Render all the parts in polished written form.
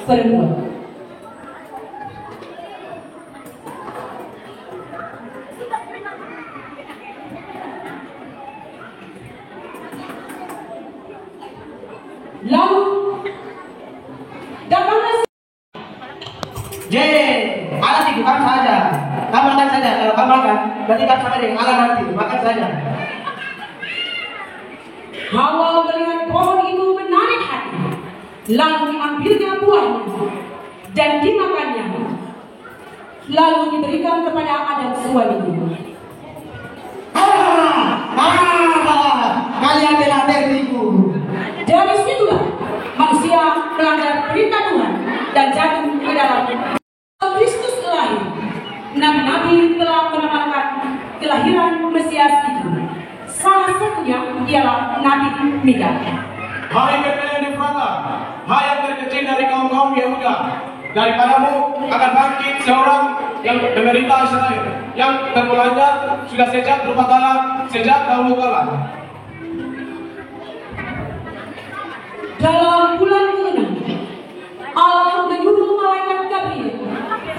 perempuan. Lalu datanglah alat bukan saja. Kamu makan saja. Kalau kamu makan, berarti kan sama dengan alat nanti. Makan saja. Hawa melihat pohon itu menarik hati, lalu diambilnya buahnya dan dimakannya, lalu diberikan kepada Adam suaminya. Kalian telah tertipu. Dari situlah manusia melanggar perintah Tuhan dan jatuh ke dalam Kristus lahir. Nabi-nabi telah menamakan kelahiran Mesias itu. Salah satunya ialah Nabi Mika. Hai Bethlehem Efrata, hai yang terkecil dari kaum-kaum Yehuda, daripadamu akan bangkit seorang yang memerintah Israel, yang termulanya sudah sejak berubah sejak dahulu kala. Dalam bulan ke-6, Allah menyuruh malaikat Gabriel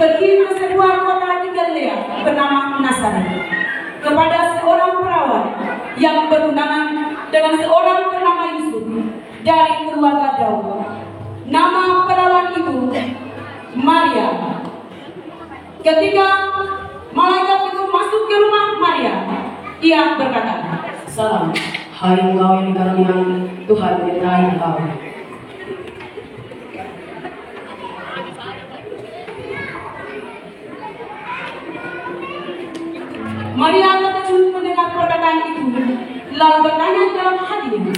pergi ke sebuah kota di Galilea bernama Nazaret kepada seorang perawan yang berundangan dengan seorang bernama Yusuf dari keluarga Daud. Nama perawan itu Maria. Ketika malaikat itu masuk ke rumah Maria, ia berkata, "Salam, hai engkau yang dikaruniai Tuhan menyertai engkau." Maria terkejut mendengar perkataan itu, lalu bertanya dalam hatinya,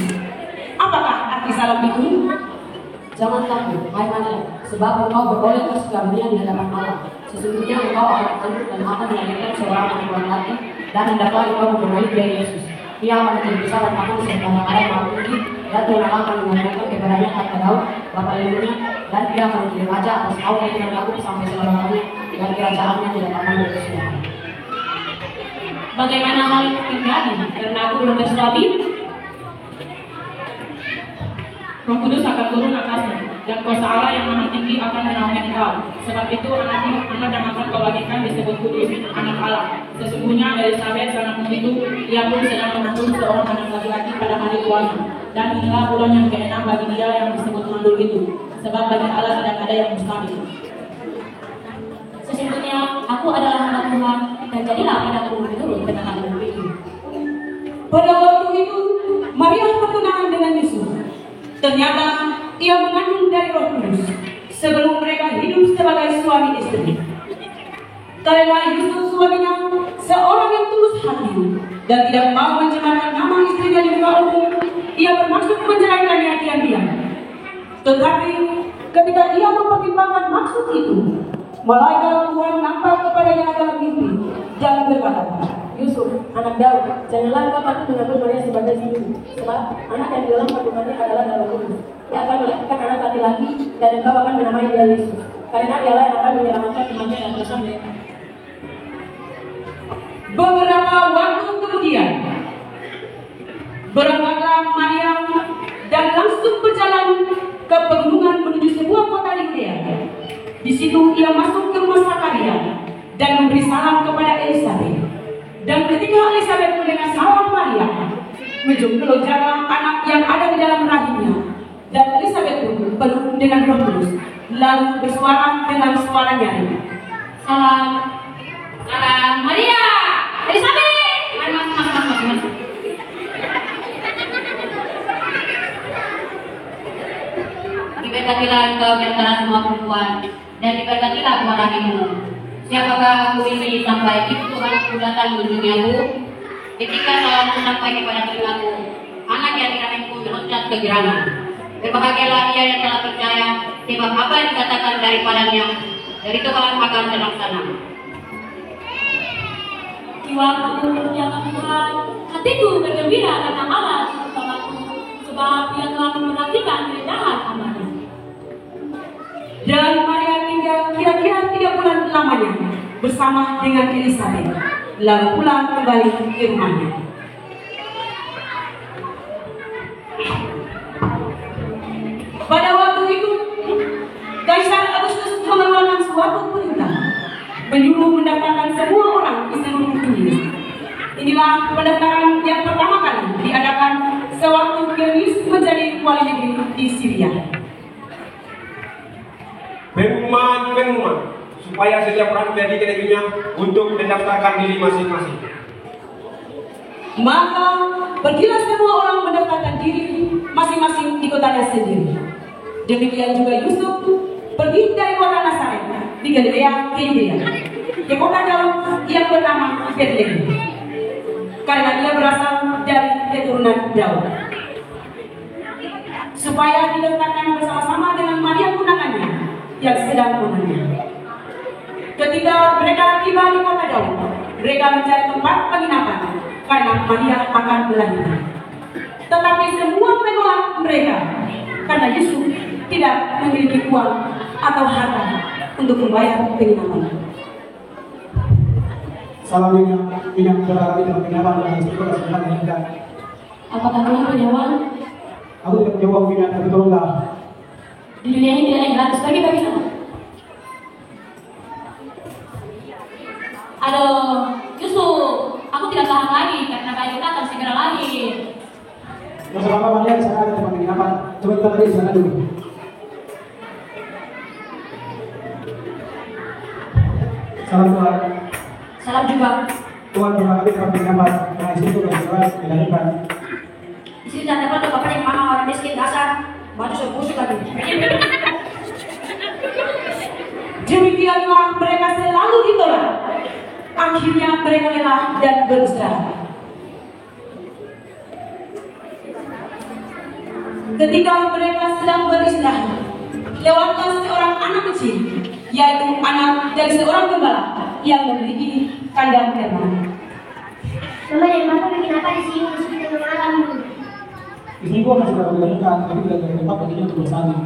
"Apakah arti salam itu?" Jangan takut, hai Maria, sebab engkau beroleh kasih karunia di hadapan Allah. Sesungguhnya engkau akan mengandung dan akan melahirkan seorang anak laki-laki, dan hendaklah engkau memperoleh dia Yesus. Ia akan menjadi besar dan akan serta Allah Maha Tinggi, dan Tuhan Allah akan mengajarkan kepadanya kata Daud, bapa leluhurnya, dan dia akan menjadi raja atas kaum yang Yakub sampai selama-lamanya, dan kerajaannya tidak akan berkesudahan. Bagaimana hal itu terjadi? Karena aku belum bersuami. Roh Kudus akan turun atasmu, dan kuasa Allah yang Maha Tinggi akan menaungi engkau. Sebab itu anak yang akan kau bagikan disebut kudus, anak Allah. Sesungguhnya Elisabet sanakmu itu, ia pun sedang mengandung seorang anak laki-laki pada hari tuanya. Dan inilah bulan yang ke-6 bagi dia yang disebut mandul itu. Sebab bagi Allah tidak ada yang mustahil. Sesungguhnya aku adalah hamba Tuhan, dan jadilah padaku menurut ketenangan itu. Pada waktu itu, Maria bertunangan dengan Yusuf. Ternyata ia mengandung dari Roh Kudus sebelum mereka hidup sebagai suami istri. Karena Yusuf suaminya seorang yang tulus hati dan tidak mau mencemarkan nama istrinya di muka umum, ia bermaksud menceraikannya diam-diam. Tetapi ketika ia mempertimbangkan maksud itu, malaikat Tuhan nampak kepadanya dalam mimpi dan berkata, Yusuf, anak Daud, janganlah engkau takut mengambil Maria sebagai istri, sebab anak yang di dalam kandungannya adalah Roh Kudus. Ia akan melahirkan anak laki-laki, dan engkau akan menamai dia Yesus, karena dialah yang akan menyelamatkan umatnya dan dosa mereka. Beberapa waktu kemudian, berangkatlah Maria dan langsung berjalan ke pegunungan menuju sebuah kota di Galilea. Di situ ia masuk ke rumah Zakaria dan memberi salam kepada Elisabet. Dan ketika Elisabet mendengar salam Maria, menjengkelojara anak yang ada di dalam rahimnya, dan Elisabet pun penuh dengan Roh Kudus, lalu bersuara dengan suara nyaring, Salam, salam Maria, Elisabet. Mas. Diberkatilah engkau di antara semua perempuan, dan diberkatilah buah rahimmu. Siapakah aku ini sampai itu Tuhanku datang mengunjungi aku? Ketika salammu sampai kepada telingaku, anak yang di rahimku meloncat kegirangan. Berbahagialah ia yang telah percaya, sebab apa yang dikatakan daripadanya dari Tuhan akan terlaksana. Jiwaku yang Tuhan, hatiku bergembira karena Allah bersamaku, sebab Ia telah memperhatikan kerendahan hamba-Nya. Dan Maria tinggal kira-kira 3 bulan lamanya bersama dengan Elisabet, lalu pulang kembali ke rumahnya. Pada waktu itu, dan suatu perintah menyuruh mendaftarkan semua orang di seluruh dunia. Inilah pendaftaran yang pertama kali diadakan sewaktu Kirgis menjadi wali negeri di Syria. Pengumuman supaya setiap orang menjadi negerinya untuk mendaftarkan diri masing-masing. Maka pergilah semua orang mendaftarkan diri masing-masing di kotanya sendiri. Demikian juga Yusuf pergi dari kota Nazaret di Galilea ke Yudea, ke kota Daud yang bernama Bethlehem, karena dia berasal dari keturunan Daud, supaya didaftarkan bersama-sama dengan Maria tunangannya yang sedang mengandung. Ketika mereka tiba di kota Daud, mereka mencari tempat penginapan karena Maria akan melahirkan. Tetapi semua menolak mereka karena Yusuf tidak memiliki uang atau harta untuk membayar penginapan. Salam yang berarti dalam penginapan dan sekolah sekolah yang Apakah Tuhan punya uang? aku tidak punya uang minat tapi tolonglah. Di dunia ini tidak ada yang gratis, pergi dari sana. Aduh, Yusuf, aku tidak tahan lagi karena bayi kita akan segera lahir. Masa lama Maria di sana ada tempat penginapan. Coba kita pergi di sana dulu. Salam Tuhan. Salam juga. Tuhan berkati tempat penginapan. Nah, di situ berjalan dilahirkan. Di sini tidak dapat tempat yang mana orang miskin dasar. Baju sebusuk lagi. Demikianlah mereka selalu ditolak. Akhirnya mereka lelah dan beristirahat. Ketika mereka sedang beristirahat, lewatlah seorang anak kecil, yaitu anak dari seorang gembala yang memiliki kandang ternak. Mama dan Papa bikin apa di sini? Di sini tengah malam. Di sini gua masih berada dilahirkan, tapi tidak ada tempat baginya untuk bersanding.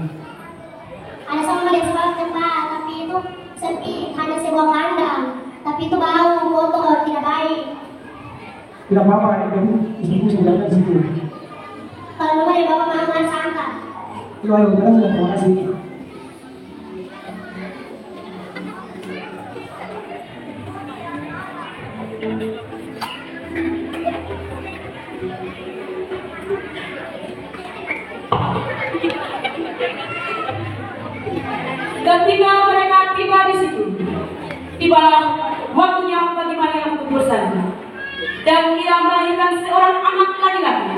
Ada sama yang sekolah tempat, tapi itu sepi, hanya sebuah kandang. Tapi itu bau, kotor, tidak baik. Tidak apa-apa, istriku sebenarnya di situ. Kalau Mama dan Papa mau sangka. Itu ayo, kita sudah terima kasih. Ketika mereka tiba di situ, tibalah waktunya bagi Maria untuk bersalin, dan ia melahirkan seorang anak laki-laki.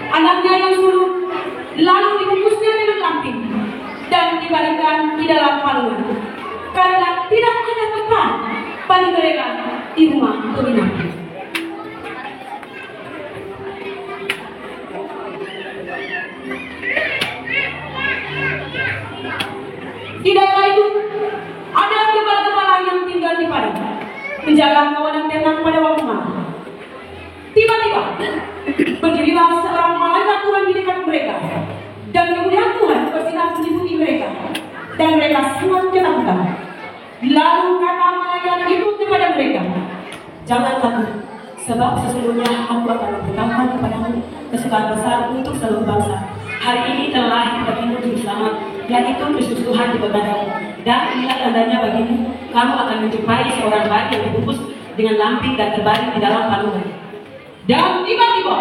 Anaknya yang sulung lalu dibungkusnya dengan lampin dan dibaringkan di dalam palungan, karena tidak ada tempat bagi mereka di rumah penginapan. Di daerah itu ada gembala-gembala yang tinggal di padang, menjaga kawanan ternak pada waktu malam. Tiba-tiba berdirilah seorang malaikat Tuhan di dekat mereka, dan kemudian Tuhan bersinar meliputi mereka, dan mereka sangat ketakutan. Lalu kata malaikat itu kepada mereka, Jangan takut, sebab sesungguhnya aku akan memberitahukan kepadamu kesukaan besar untuk seluruh bangsa. Hari ini telah lahir bagimu juru selamat, yaitu Kristus Tuhan di kota Daud. Dan inilah tandanya bagimu, kamu akan menjumpai seorang bayi yang dibungkus dengan lampin dan terbaring di dalam palungan. dan tiba-tiba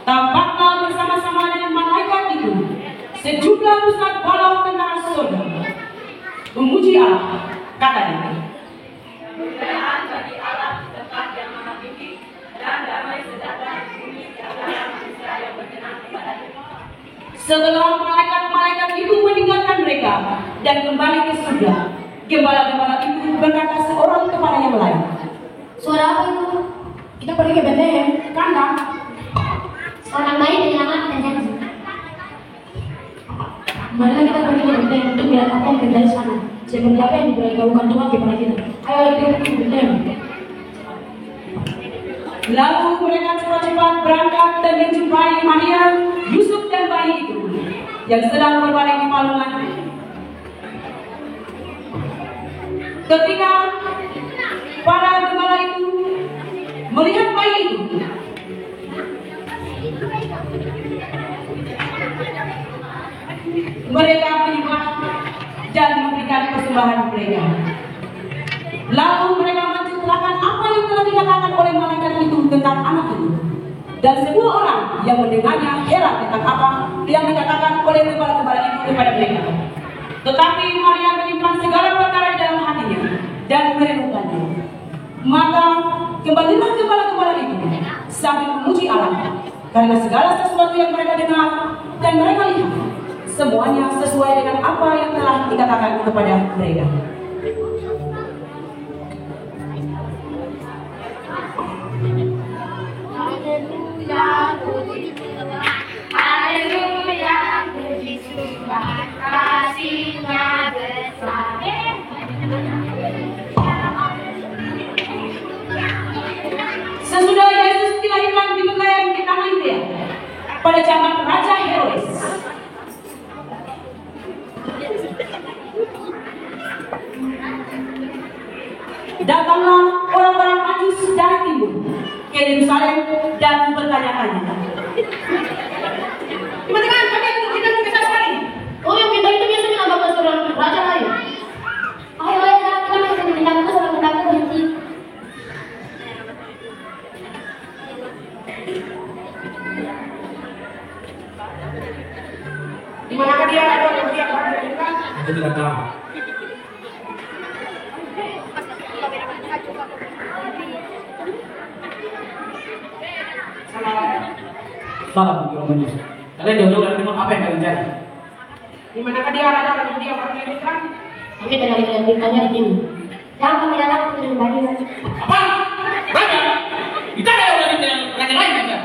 tampaklah bersama-sama dengan malaikat itu sejumlah besar bala tentara surga. Memuji Allah, katanya. Kemuliaan bagi Allah di tempat yang maha tinggi, dan damai sejahtera di bumi di antara manusia yang berkenan kepadanya. Setelah malaikat-malaikat itu meninggalkan mereka dan kembali ke surga, gembala-gembala itu berkata seorang kepada yang lain, Suara apa itu? Kita pergi ke Bethlehem, kandang. Orang baik kehilangan dan janji. Marilah kita pergi ke Bethlehem untuk melihat apa yang terjadi di sana. Seperti apa yang diberitahukan Tuhan kepada kita. Ayo kita pergi ke Bethlehem. lalu mereka cepat-cepat berangkat dan menjumpai Maria, Yusuf dan bayi itu yang sedang berbaring di palungan. Ketika para gembala itu melihat bayi itu, mereka menyembah dan memberikan persembahan mereka. Lalu mereka menceritakan apa yang telah dikatakan oleh malaikat itu tentang anak itu. Dan semua orang yang mendengarnya heran tentang apa yang dikatakan oleh gembala-gembala itu kepada mereka. Tetapi Maria menyimpan segala perkara di dalam hatinya dan merenungkannya. Maka kembalilah gembala-gembala itu sambil memuji Allah karena segala sesuatu yang mereka dengar dan mereka lihat semuanya sesuai dengan apa yang telah dikatakan kepada mereka. Haleluya, puji Tuhan, kasih-Nya besar. Sesudah Yesus dilahirkan di Betlehem di tanah Yudea pada zaman Raja Herodes, datanglah orang-orang Majus dari timur ke Yerusalem dan bertanya-tanya. Teman-teman, kita bisa sekali. Oh, yang kita itu biasanya agak seorang raja lain. Ayo, kita pindah ke seorang pendaki berhenti. Di manakah dia? Saya tidak tahu. Salah bagi orang Yesus. Kalian jauh-jauh dari timur, apa yang kalian cari? Di manakah dia raja dan dia orang Yerusalem? Kami tidak ditanya di sini. Jangan kami datang untuk pribadi. Apa? Raja? Kita ada orang yang raja lain saja.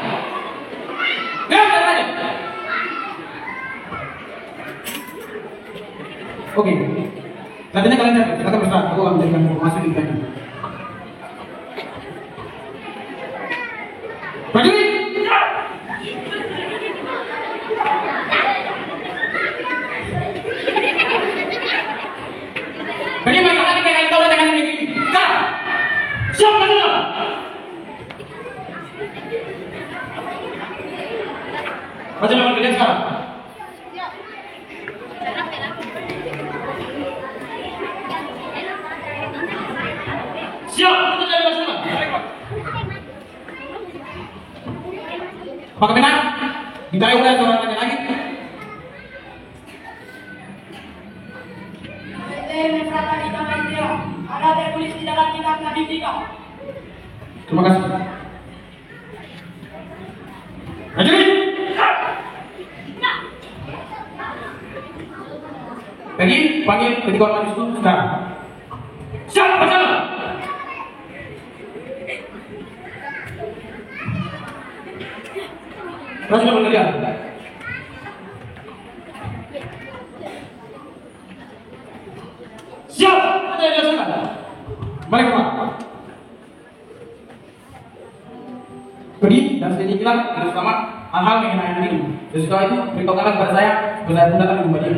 Dia ada raja. Oke. Katanya kalian cari. Kata Ustaz, aku akan memberikan informasi di tadi. Prajurit! Bagaimana lagi kalian tahu dengan ini? Sekarang! Siapa dulu? Baca nama kalian sekarang. Siap, kita dari mana? Apakah benar? Ditarik oleh seorang raja lagi? Ada tertulis di dalam kitab Nabi kita. Terima kasih. Prajurit! Pergi, panggil ketiga orang itu sekarang. Siap, baca! Rasul mengejar. Siap, ada yang silakan. Mari Pak. Pergi dan sedikit bilang harus selamat hal-hal mengenai ini. Sesudah itu beritahukanlah kepada saya, saya pun akan kembali.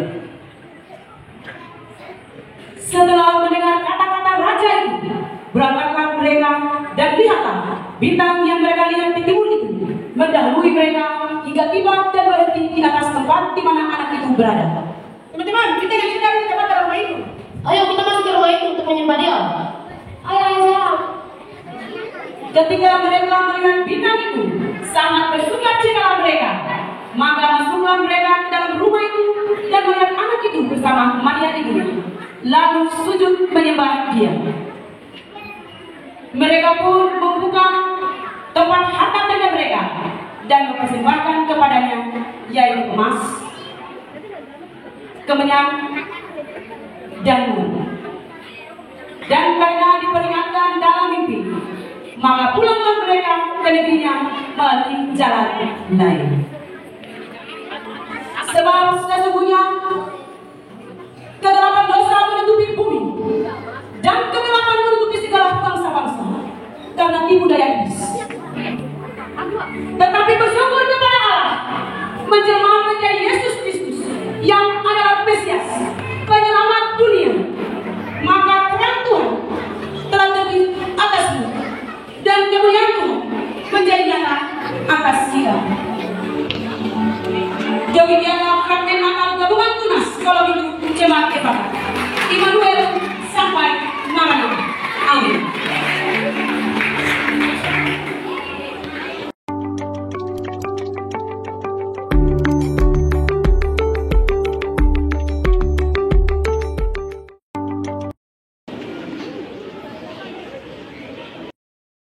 setelah mendengar kata-kata raja itu, berangkatlah mereka dan lihatlah bintang yang mereka lihat di timur itu mendahului mereka hingga tiba dan berhenti di atas tempat di mana anak itu berada. Teman-teman, kita yang sudah di tempat rumah itu. Ayo kita masuk ke rumah itu untuk menyembah dia. Ayo, sekarang. Ketika mereka melihat bintang itu, sangat bersukacitalah mereka. Maka masuklah mereka ke dalam rumah itu dan melihat anak itu bersama Maria ibunya, lalu sujud menyembah dia. Mereka pun membuka tempat harta benda mereka dan mempersembahkan kepadanya, yaitu emas, kemenyan, dan gula. Dan karena diperingatkan dalam mimpi, maka pulanglah mereka ke negerinya melalui jalan lain. Sebab sesungguhnya kegelapan dosa menutupi bumi dan kegelapan menutupi segala bangsa-bangsa karena tipu daya iblis.